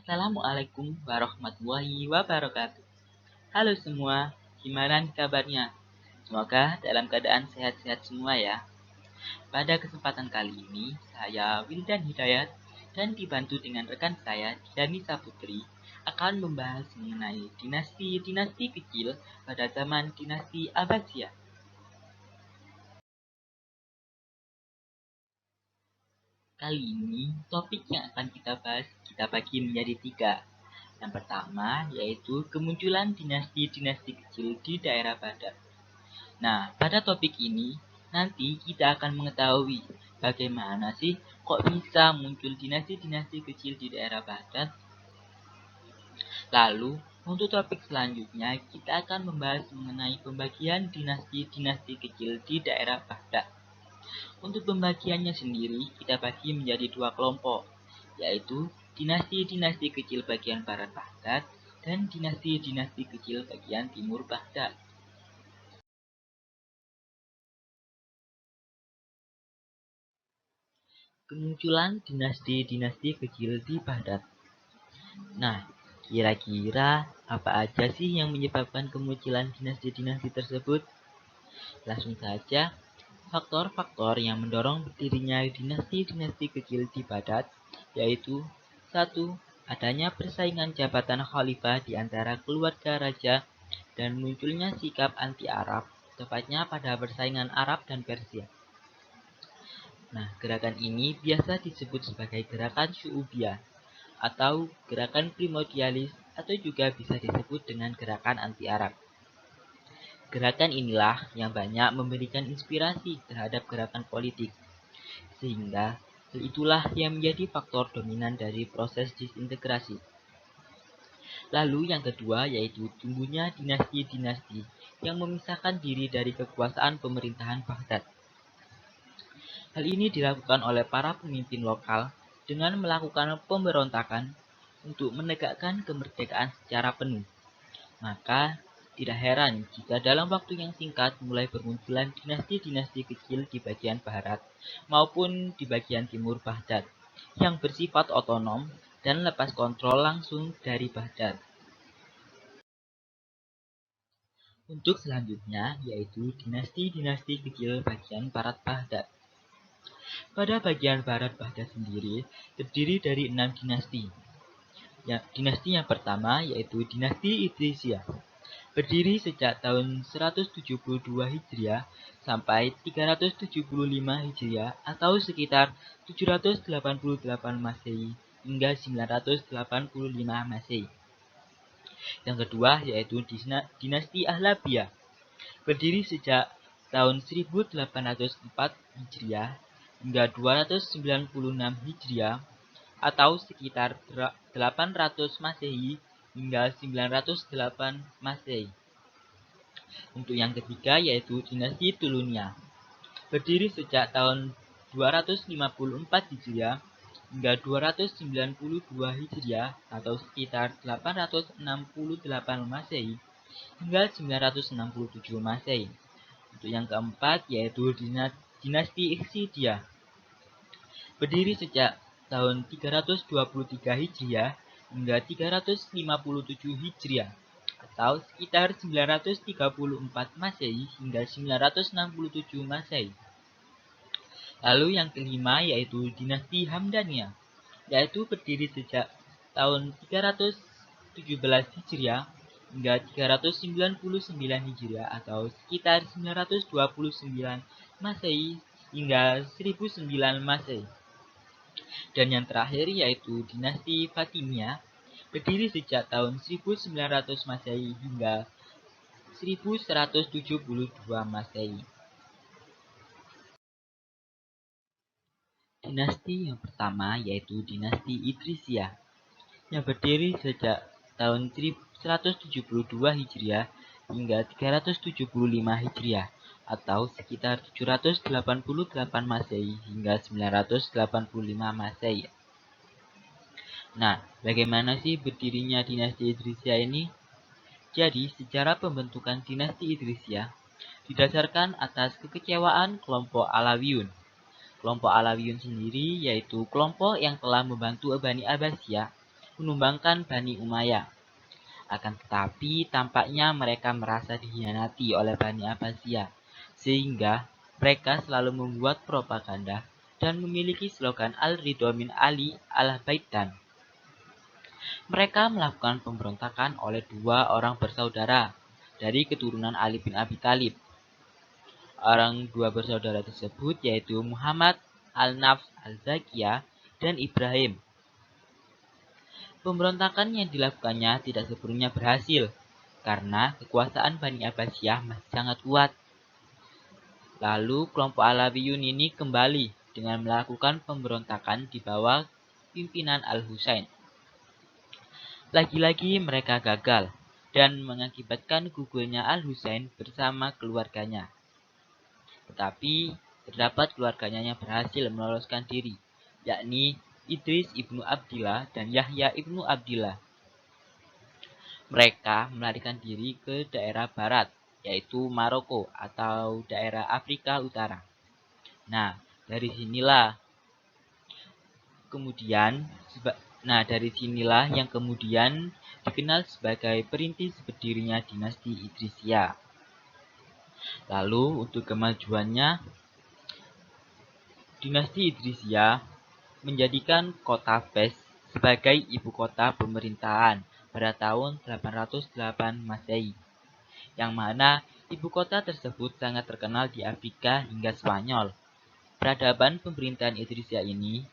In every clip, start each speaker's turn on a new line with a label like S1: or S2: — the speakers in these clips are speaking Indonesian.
S1: Assalamualaikum warahmatullahi wabarakatuh. Halo semua, gimana nih kabarnya? Semoga dalam keadaan sehat-sehat semua ya. Pada kesempatan kali ini, saya Wildan Hidayat dan dibantu dengan rekan saya, Danisa Putri, akan membahas mengenai dinasti-dinasti kecil pada zaman dinasti Abbasiyah. Kali ini, topik yang akan kita bahas kita bagi menjadi 3. Yang pertama yaitu kemunculan dinasti-dinasti kecil di daerah Baghdad. Nah, pada topik ini nanti kita akan mengetahui bagaimana sih kok bisa muncul dinasti-dinasti kecil di daerah Baghdad. Lalu, untuk topik selanjutnya kita akan membahas mengenai pembagian dinasti-dinasti kecil di daerah Baghdad. Untuk pembagiannya sendiri kita bagi menjadi 2 kelompok, yaitu dinasti-dinasti kecil bagian barat Baghdad dan dinasti-dinasti kecil bagian timur Baghdad. Kemunculan dinasti-dinasti kecil di Baghdad. Nah, kira-kira apa aja sih yang menyebabkan kemunculan dinasti-dinasti tersebut? Langsung saja, faktor-faktor yang mendorong berdirinya dinasti-dinasti kecil di Baghdad yaitu 1. Adanya persaingan jabatan khalifah di antara keluarga raja dan munculnya sikap anti-Arab, tepatnya pada persaingan Arab dan Persia. Nah, gerakan ini biasa disebut sebagai gerakan Syu'ubiyah atau gerakan primordialis atau juga bisa disebut dengan gerakan anti-Arab. Gerakan inilah yang banyak memberikan inspirasi terhadap gerakan politik, sehingga hal itulah yang menjadi faktor dominan dari proses disintegrasi. Lalu yang kedua yaitu tumbuhnya dinasti-dinasti yang memisahkan diri dari kekuasaan pemerintahan Baghdad. Hal ini dilakukan oleh para pemimpin lokal dengan melakukan pemberontakan untuk menegakkan kemerdekaan secara penuh. Maka tidak heran jika dalam waktu yang singkat mulai bermunculan dinasti-dinasti kecil di bagian barat maupun di bagian timur Baghdad yang bersifat otonom dan lepas kontrol langsung dari Baghdad. Untuk selanjutnya yaitu dinasti-dinasti kecil bagian barat Baghdad. Pada bagian barat Baghdad sendiri terdiri dari 6 dinasti. Dinasti yang pertama yaitu dinasti Idrisiyah. Berdiri sejak tahun 172 Hijriah sampai 375 Hijriah atau sekitar 788 Masehi hingga 985 Masehi. Yang kedua yaitu dinasti Ahlabiyah. Berdiri sejak tahun 1804 Hijriah hingga 296 Hijriah atau sekitar 800 Masehi hingga 908 Masehi. Untuk yang ketiga yaitu dinasti Tuluniyah. Berdiri sejak tahun 254 Hijriah hingga 292 Hijriah atau sekitar 868 Masehi hingga 967 Masehi. Untuk yang keempat yaitu dinasti Ikhsidiyah. Berdiri sejak tahun 323 Hijriah hingga 357 Hijriah atau sekitar 934 Masehi hingga 967 Masehi. Lalu yang kelima yaitu dinasti Hamdaniyah, yaitu berdiri sejak tahun 317 Hijriah hingga 399 Hijriah atau sekitar 929 Masehi hingga 1009 Masehi. Dan yang terakhir yaitu dinasti Fatimiyah, berdiri sejak tahun 1900 Masehi hingga 1172 Masehi. Dinasti yang pertama yaitu dinasti Idrisiyah, yang berdiri sejak tahun 172 Hijriah hingga 375 Hijriah atau sekitar 788 Masehi hingga 985 Masehi. Nah, bagaimana sih berdirinya dinasti Idrisiyah ini? Jadi, sejarah pembentukan dinasti Idrisiyah didasarkan atas kekecewaan kelompok Alawiyun. Kelompok Alawiyun sendiri yaitu kelompok yang telah membantu Bani Abbasiyah menumbangkan Bani Umayyah. Akan tetapi tampaknya mereka merasa dikhianati oleh Bani Abbasiyah, sehingga mereka selalu membuat propaganda dan memiliki slogan Al-Ridho min Ali al-Baitan. Mereka melakukan pemberontakan oleh dua orang bersaudara dari keturunan Ali bin Abi Thalib. Dua bersaudara tersebut yaitu Muhammad al-Nafs al-Zakiyah dan Ibrahim. Pemberontakan yang dilakukannya tidak sepenuhnya berhasil karena kekuasaan Bani Abbasiyah masih sangat kuat. Lalu kelompok Alawiyun ini kembali dengan melakukan pemberontakan di bawah pimpinan Al-Husain. Lagi-lagi mereka gagal dan mengakibatkan gugurnya Al-Husain bersama keluarganya. Tetapi terdapat keluarganya yang berhasil meloloskan diri, yakni Idris ibnu Abdillah dan Yahya ibnu Abdillah. Mereka melarikan diri ke daerah barat, yaitu Maroko atau daerah Afrika Utara. Nah, dari sinilah yang kemudian dikenal sebagai perintis berdirinya dinasti Idrisiyah. Lalu untuk kemajuannya, dinasti Idrisiyah menjadikan kota Fes sebagai ibu kota pemerintahan pada tahun 808 Masehi, yang mana ibu kota tersebut sangat terkenal di Afrika hingga Spanyol. Peradaban pemerintahan Idrisiyah ini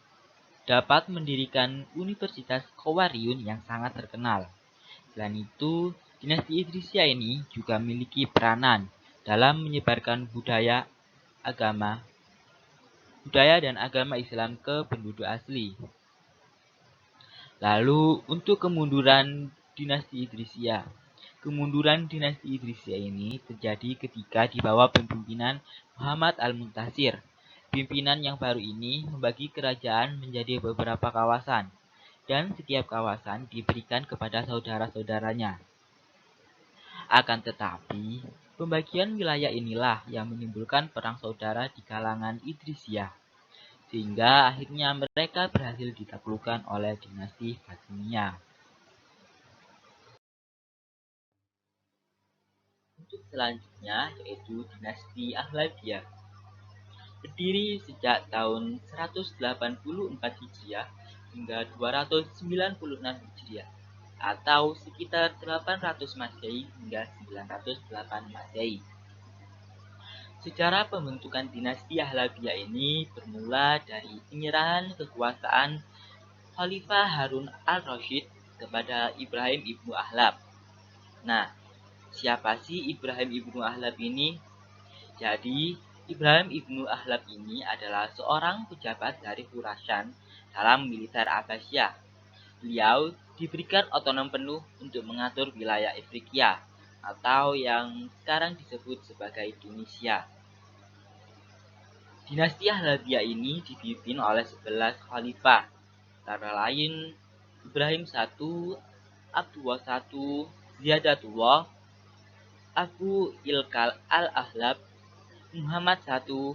S1: dapat mendirikan Universitas Qawariyun yang sangat terkenal. Selain itu, dinasti Idrisiyah ini juga memiliki peranan dalam menyebarkan budaya dan agama Islam ke penduduk asli. Lalu untuk kemunduran dinasti Idrisiyah. Kemunduran dinasti Idrisiyah ini terjadi ketika di bawah kepemimpinan Muhammad al-Muntasir. Pimpinan yang baru ini membagi kerajaan menjadi beberapa kawasan, dan setiap kawasan diberikan kepada saudara-saudaranya. Akan tetapi, pembagian wilayah inilah yang menimbulkan perang saudara di kalangan Idrisiyah, sehingga akhirnya mereka berhasil ditaklukkan oleh dinasti Fatimiyah. Untuk selanjutnya yaitu dinasti Ahlabiyah. Berdiri sejak tahun 184 Hijriah hingga 296 Hijriah atau sekitar 800 Masehi hingga 908 Masehi. Sejarah pembentukan dinasti Ahlabiyah ini bermula dari penyerahan kekuasaan Khalifah Harun al-Rasyid kepada Ibrahim ibnu Ahlab. Nah, siapa sih Ibrahim ibnu Ahlab ini? Jadi, Ibrahim ibnu Ahlab ini adalah seorang pejabat dari Khurasan dalam militer Abbasiyah. Beliau diberikan otonom penuh untuk mengatur wilayah Afrika atau yang sekarang disebut sebagai Tunisia. Dinasti Ahlabiyah ini dipimpin oleh 11 khalifah, antara lain Ibrahim I, Abdullah I, Ziyadatullah, Abu Ilkal al-Ahlab, Muhammad I,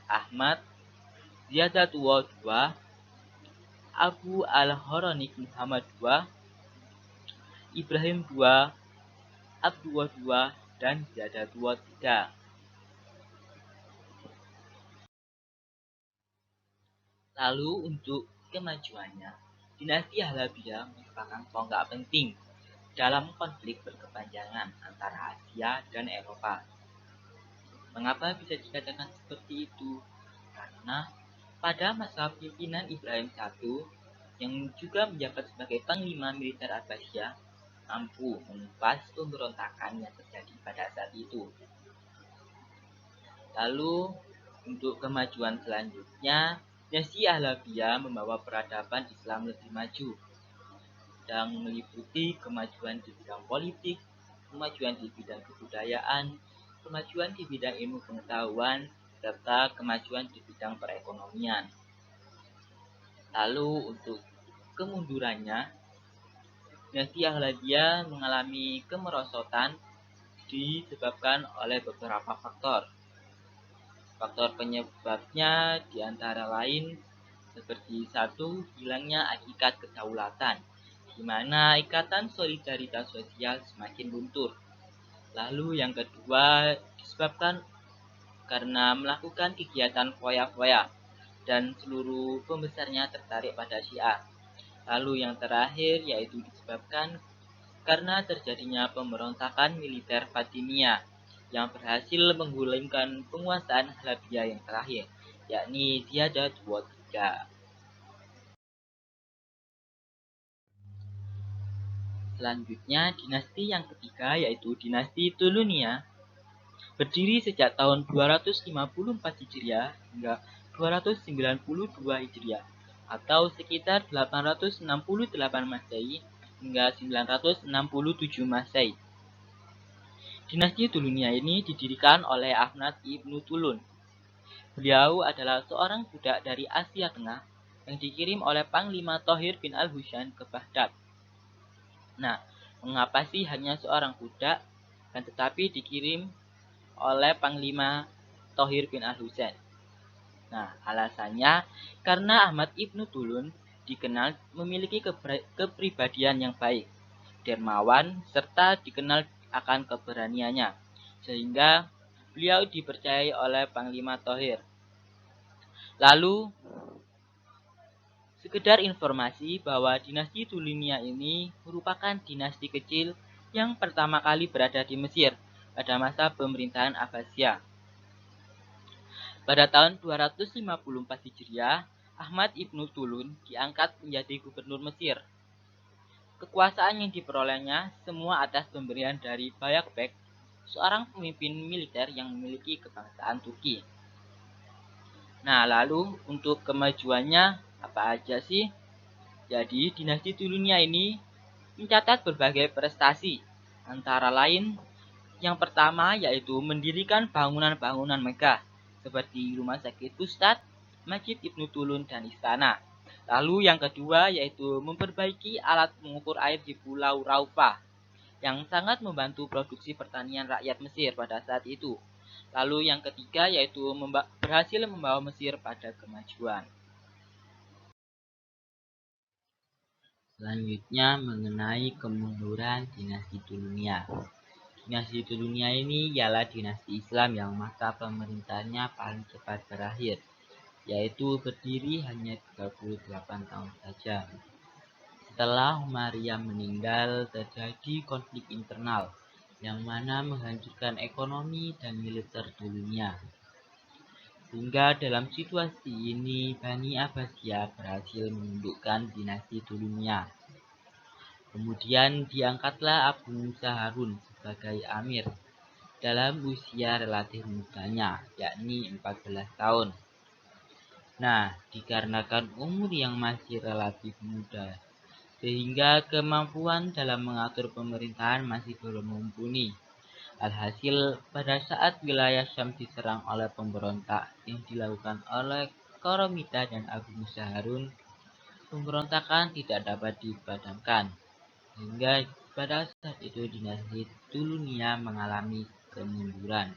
S1: Ahmad, Ziyadatullah II, Abu al-Horonik Muhammad II, Ibrahim II, Abdullah II, dan Ziyadatullah III. Lalu untuk kemajuannya, dinasti Ahlabiyah merupakan tonggak penting dalam konflik berkepanjangan antara Asia dan Eropa. Mengapa bisa dikatakan seperti itu? Karena pada masa pimpinan Ibrahim I, yang juga menjabat sebagai panglima militer Abbasiyah, mampu menumpas pemberontakan yang terjadi pada saat itu. Lalu untuk kemajuan selanjutnya, dinasti Ahlabiyah membawa peradaban Islam lebih maju dan meliputi kemajuan di bidang politik, kemajuan di bidang kebudayaan, kemajuan di bidang ilmu pengetahuan, serta kemajuan di bidang perekonomian. Lalu untuk kemundurannya, dinasti Ahlabiyah mengalami kemerosotan disebabkan oleh beberapa faktor. Faktor penyebabnya diantara lain seperti satu, hilangnya hakikat kedaulatan, di mana ikatan solidaritas sosial semakin luntur. Lalu yang kedua disebabkan karena melakukan kegiatan foya-foya dan seluruh pembesarnya tertarik pada Syiah. Lalu yang terakhir yaitu disebabkan karena terjadinya pemberontakan militer Fatimiyah yang berhasil menggulingkan penguasaan Halabiyah yang terakhir, yakni Ziyadah II. Selanjutnya, dinasti yang ketiga yaitu dinasti Tuluniyah berdiri sejak tahun 254 Hijriah hingga 292 Hijriah atau sekitar 868 Masehi hingga 967 Masehi. Dinasti Tuluniyah ini didirikan oleh Ahmad ibnu Tulun. Beliau adalah seorang budak dari Asia Tengah yang dikirim oleh Panglima Thohir bin al-Husain ke Baghdad. Nah, mengapa sih hanya seorang budak dan tetapi dikirim oleh Panglima Thohir bin al-Husain? Nah, alasannya karena Ahmad ibnu Tulun dikenal memiliki kepribadian yang baik, dermawan, serta dikenal akan keberaniannya, sehingga beliau dipercayai oleh Panglima Thohir. Lalu, sekedar informasi bahwa dinasti Tuluniyah ini merupakan dinasti kecil yang pertama kali berada di Mesir pada masa pemerintahan Abbasiyah. Pada tahun 254 Hijriah, Ahmad ibnu Tulun diangkat menjadi gubernur Mesir. Kekuasaan yang diperolehnya semua atas pemberian dari Bayakbek, seorang pemimpin militer yang memiliki kebangsaan Turki. Nah, lalu untuk kemajuannya apa aja sih? Jadi, dinasti Tuluniyah ini mencatat berbagai prestasi, antara lain yang pertama yaitu mendirikan bangunan-bangunan megah seperti Rumah Sakit Ustadz, Masjid Ibnu Tulun, dan istana. Lalu yang kedua yaitu memperbaiki alat mengukur air di Pulau Raufah yang sangat membantu produksi pertanian rakyat Mesir pada saat itu. Lalu yang ketiga yaitu berhasil membawa Mesir pada kemajuan. Selanjutnya mengenai kemunduran dinasti Tuluniyah. Dinasti Tuluniyah ini ialah dinasti Islam yang masa pemerintahannya paling cepat berakhir, yaitu berdiri hanya 38 tahun saja. Setelah Umayyah meninggal, terjadi konflik internal yang mana menghancurkan ekonomi dan militer Tuluniyah. Hingga dalam situasi ini, Bani Abbasiyah berhasil menundukkan dinasti Tuluniyah. Kemudian diangkatlah Abu Musa Harun sebagai amir dalam usia relatif mudanya, yakni 14 tahun. Nah, dikarenakan umur yang masih relatif muda, sehingga kemampuan dalam mengatur pemerintahan masih belum mumpuni. Alhasil, pada saat wilayah Syam diserang oleh pemberontak yang dilakukan oleh Koromita dan Abu Musa Harun, pemberontakan tidak dapat dipadamkan. Hingga pada saat itu dinasti Tuluniyah mengalami kemunduran.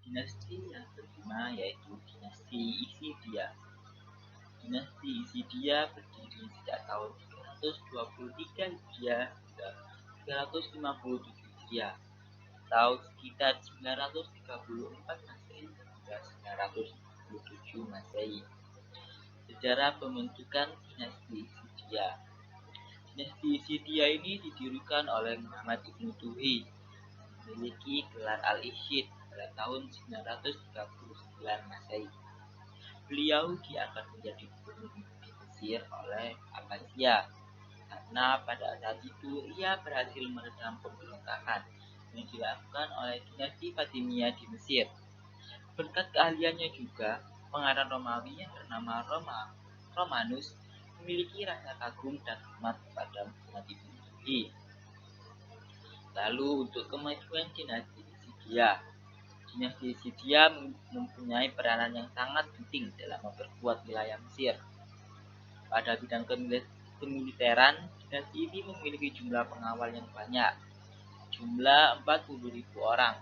S1: Dinasti yang kelima yaitu dinasti Isidiyah. Dinasti Isidiyah berdiri sejak tahun 323 Hijriah hingga 357 Hijriah atau sekitar 934 Masehi hingga 957 Masehi. Sejarah pembentukan dinasti Isidiyah. Dinasti Isidiyah ini didirikan oleh Muhammad ibnu Tuhi, memiliki gelar Al-Ishid pada tahun 939 Masehi. Beliau diangkat menjadi gubernur di Mesir oleh Abbasiyah karena pada saat itu ia berhasil meredam pemberontakan yang dilakukan oleh dinasti Fatimiyah di Mesir. Berkat keahliannya juga, pengarang Romawi yang bernama Romanus memiliki rasa kagum dan hormat kepada Muhammad ibnu Tuhi. Lalu untuk kemajuan dinasti Isidiyah. Dinasti Isidiyah mempunyai peranan yang sangat penting dalam memperkuat wilayah Mesir. Pada bidang kemiliteran, dinasti ini memiliki jumlah pengawal yang banyak, jumlah 40.000 orang.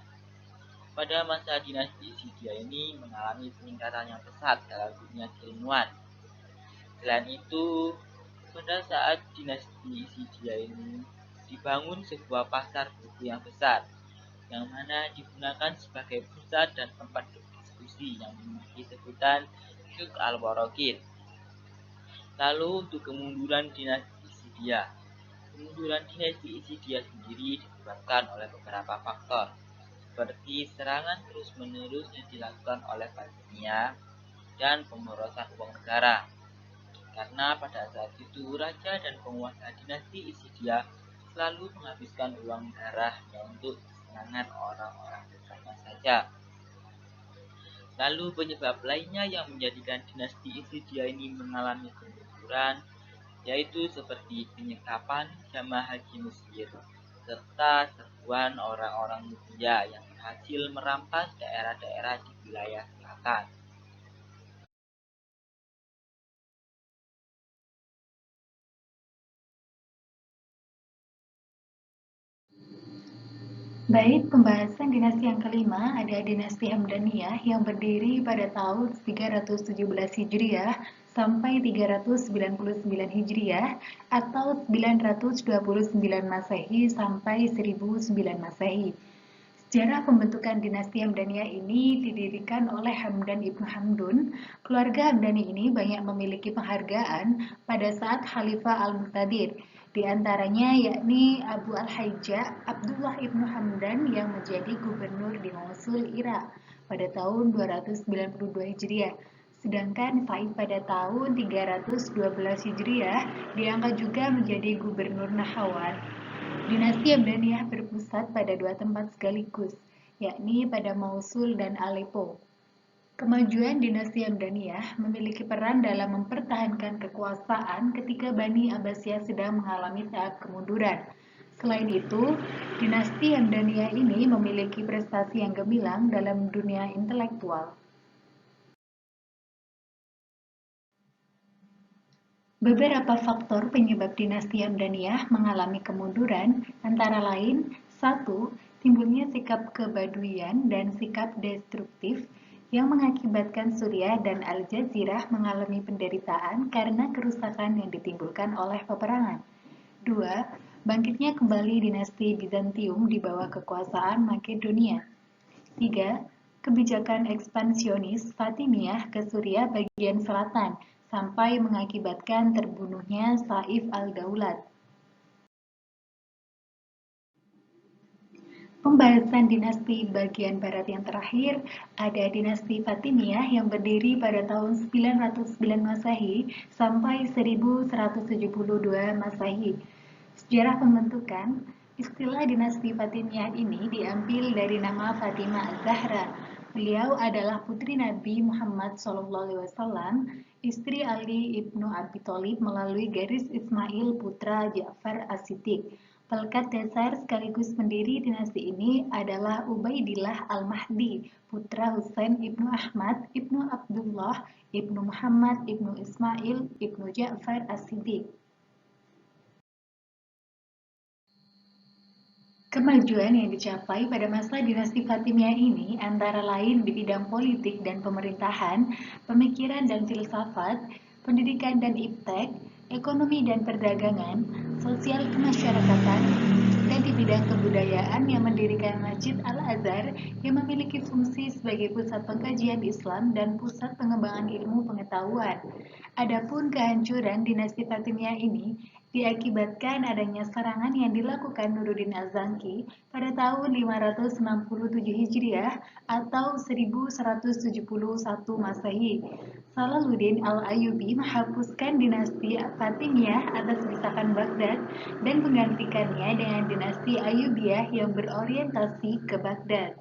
S1: Pada masa dinasti Isidia ini mengalami peningkatan yang pesat dalam dunia keilmuan. Selain itu, pada saat dinasti Isidia ini dibangun sebuah pasar buku yang besar, yang mana digunakan sebagai pusat dan tempat diskusi yang memiliki sebutan Syuk al-Warokid. Lalu untuk kemunduran dinasti Isidia. Kemunduran dinasti Isidia sendiri disebabkan oleh beberapa faktor, seperti serangan terus-menerus yang dilakukan oleh Fatimiyah dan pemborosan uang negara. Karena pada saat itu raja dan penguasa dinasti Isidia selalu menghabiskan uang negara hanya untuk kesenangan orang-orang dekatnya saja. Lalu penyebab lainnya yang menjadikan dinasti Isidia ini mengalami kemunduran yaitu seperti penyekapan jamaah haji Mesir serta serbuan orang-orang mulia yang berhasil merampas daerah-daerah di wilayah selatan.
S2: Baik, pembahasan dinasti yang kelima ada dinasti Hamdaniyah yang berdiri pada tahun 317 Hijriah sampai 399 Hijriah atau 929 Masehi sampai 1009 Masehi. Sejarah pembentukan dinasti Hamdaniyah ini didirikan oleh Hamdan ibnu Hamdun. Keluarga Hamdani ini banyak memiliki penghargaan pada saat Khalifah Al-Muqtadir. Di antaranya yakni Abu Al-Hajjah Abdullah ibnu Hamdan yang menjadi gubernur di Mosul, Irak pada tahun 292 Hijriah. Sedangkan Said pada tahun 312 Hijriah diangkat juga menjadi gubernur Nahawan. Dinasti Hamdaniyah berpusat pada dua tempat sekaligus, yakni pada Mosul dan Aleppo. Kemajuan dinasti Hamdaniyah memiliki peran dalam mempertahankan kekuasaan ketika Bani Abbasiyah sedang mengalami tahap kemunduran. Selain itu, dinasti Hamdaniyah ini memiliki prestasi yang gemilang dalam dunia intelektual. Beberapa faktor penyebab dinasti Hamdaniyah mengalami kemunduran antara lain: 1. Timbulnya sikap kebaduian dan sikap destruktif yang mengakibatkan Suriah dan Al-Jazirah mengalami penderitaan karena kerusakan yang ditimbulkan oleh peperangan. 2. Bangkitnya kembali dinasti Bizantium di bawah kekuasaan Makedonia. 3. Kebijakan ekspansionis Fatimiyah ke Suriah bagian selatan sampai mengakibatkan terbunuhnya Saif al-Daulat. Pembahasan dinasti bagian barat yang terakhir ada dinasti Fatimiyah yang berdiri pada tahun 909 Masehi sampai 1172 Masehi. Sejarah pembentukan istilah dinasti Fatimiyah ini diambil dari nama Fatimah Az-Zahra. Beliau adalah putri Nabi Muhammad SAW, istri Ali ibnu Abi Thalib melalui garis Ismail putra Ja'far As-Siddiq. Pelekat dasar sekaligus pendiri dinasti ini adalah Ubaidillah Al-Mahdi, putra Husain ibnu Ahmad, ibnu Abdullah, ibnu Muhammad, ibnu Ismail, ibnu Ja'far As-Siddiq. Kemajuan yang dicapai pada masa dinasti Fatimiyah ini antara lain di bidang politik dan pemerintahan, pemikiran dan filsafat, pendidikan dan iptek, ekonomi dan perdagangan, sosial kemasyarakatan, dan di bidang kebudayaan yang mendirikan Masjid Al-Azhar yang memiliki fungsi sebagai pusat pengkajian Islam dan pusat pengembangan ilmu pengetahuan. Adapun kehancuran dinasti Fatimiyah ini diakibatkan adanya serangan yang dilakukan Nuruddin Az-Zanki pada tahun 567 Hijriah atau 1171 Masehi. Salahuddin Al-Ayyubi menghapuskan dinasti Fatimiyah atas desakan Baghdad dan menggantikannya dengan dinasti Ayyubiyah yang berorientasi ke Baghdad.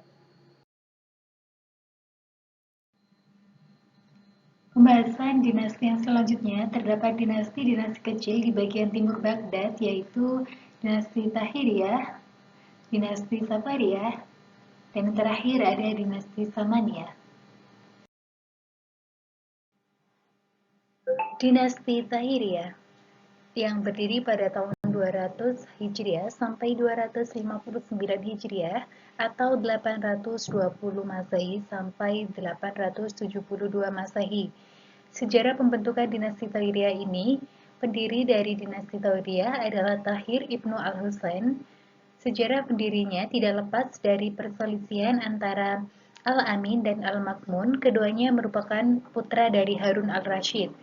S2: Pembahasan dinasti yang selanjutnya terdapat dinasti-dinasti kecil di bagian timur Baghdad yaitu dinasti Tahiriyah, dinasti Safariyah, dan terakhir ada dinasti Samaniyah. Dinasti Tahiriyah yang berdiri pada tahun 200 Hijriah sampai 259 Hijriah atau 820 Masehi sampai 872 Masehi. Sejarah pembentukan dinasti Tairiyah ini, pendiri dari dinasti Tairiyah adalah Tahir Ibnu Al-Husain. Sejarah pendirinya tidak lepas dari perselisihan antara Al-Amin dan Al-Makmun, keduanya merupakan putra dari Harun al-Rashid.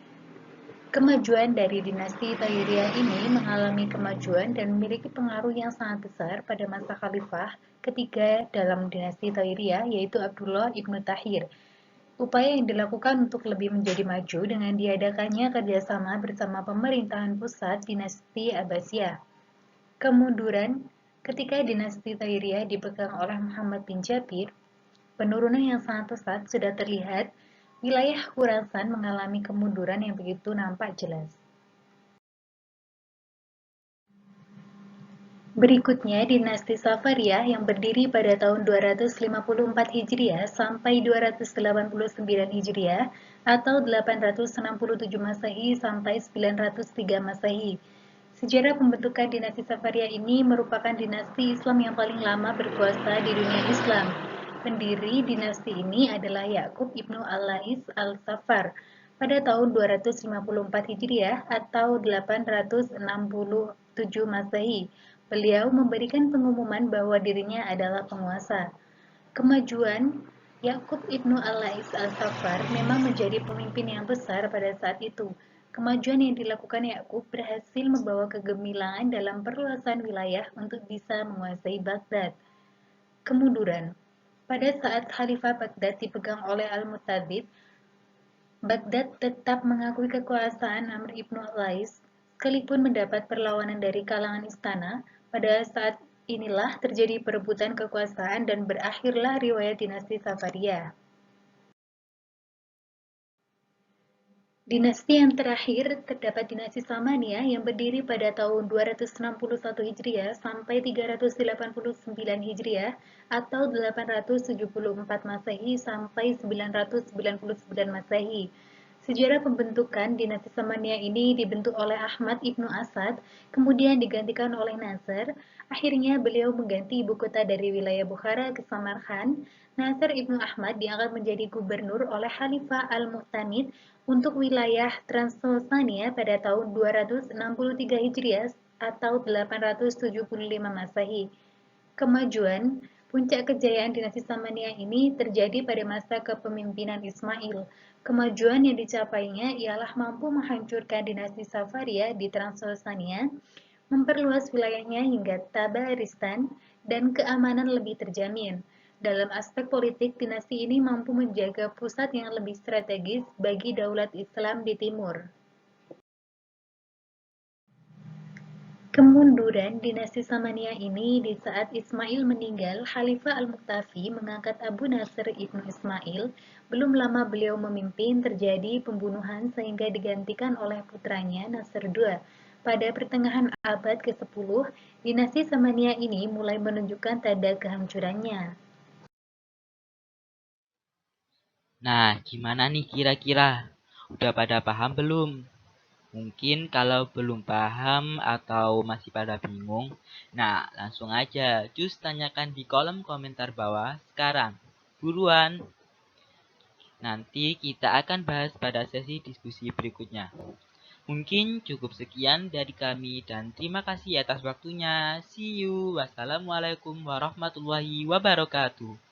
S2: Kemajuan dari dinasti Tairiyah ini mengalami kemajuan dan memiliki pengaruh yang sangat besar pada masa khalifah ketiga dalam dinasti Tairiyah, yaitu Abdullah ibnu Tahir. Upaya yang dilakukan untuk lebih menjadi maju dengan diadakannya kerjasama bersama pemerintahan pusat dinasti Abbasiyah. Kemunduran ketika dinasti Tairiyah dipegang oleh Muhammad bin Jabir, penurunan yang sangat pesat sudah terlihat. Wilayah Khurasan mengalami kemunduran yang begitu nampak jelas. Berikutnya dinasti Safaria yang berdiri pada tahun 254 Hijriah sampai 289 Hijriah atau 867 Masehi sampai 903 Masehi. Sejarah pembentukan dinasti Safaria ini merupakan dinasti Islam yang paling lama berkuasa di dunia Islam. Pendiri dinasti ini adalah Yakub ibnu Al-Lais Al-Safar pada tahun 254 Hijriah atau 867 Masehi. Beliau memberikan pengumuman bahwa dirinya adalah penguasa. Kemajuan Yakub ibnu Al-Lais Al-Safar memang menjadi pemimpin yang besar pada saat itu. Kemajuan yang dilakukan Yakub berhasil membawa kegemilangan dalam perluasan wilayah untuk bisa menguasai Baghdad. Kemunduran pada saat Khalifah Baghdad dipegang oleh Al-Mu'tadid, Baghdad tetap mengakui kekuasaan Amr ibnu Al-Lais, sekalipun mendapat perlawanan dari kalangan istana. Pada saat inilah terjadi perebutan kekuasaan dan berakhirlah riwayat dinasti Safaria. Dinasti yang terakhir terdapat dinasti Samaniyah yang berdiri pada tahun 261 Hijriah sampai 389 Hijriah atau 874 Masehi sampai 999 Masehi. Sejarah pembentukan dinasti Samaniyah ini dibentuk oleh Ahmad ibnu Asad, kemudian digantikan oleh Nasr. Akhirnya beliau mengganti ibu kota dari wilayah Bukhara ke Samarkand. Nasr ibnu Ahmad diangkat menjadi gubernur oleh Khalifah Al-Mu'tanid untuk wilayah Transylvania pada tahun 263 Hijriah atau 875 Masehi. Kemajuan puncak kejayaan dinasti Samaniyah ini terjadi pada masa kepemimpinan Ismail. Kemajuan yang dicapainya ialah mampu menghancurkan dinasti Safaria di Transylvania, memperluas wilayahnya hingga Tabaristan, dan keamanan lebih terjamin. Dalam aspek politik, dinasti ini mampu menjaga pusat yang lebih strategis bagi daulat Islam di timur. Kemunduran dinasti Samaniyah ini di saat Ismail meninggal, Khalifah Al-Muqtafi mengangkat Abu Nasr ibnu Ismail. Belum lama beliau memimpin, terjadi pembunuhan sehingga digantikan oleh putranya Nasr II. Pada pertengahan abad ke-10, dinasti Samaniyah ini mulai menunjukkan tanda kehancurannya.
S1: Nah, gimana nih kira-kira? Udah pada paham belum? Mungkin kalau belum paham atau masih pada bingung, nah langsung aja cus tanyakan di kolom komentar bawah sekarang. Buruan! Nanti kita akan bahas pada sesi diskusi berikutnya. Mungkin cukup sekian dari kami dan terima kasih atas waktunya. See you. Wassalamualaikum warahmatullahi wabarakatuh.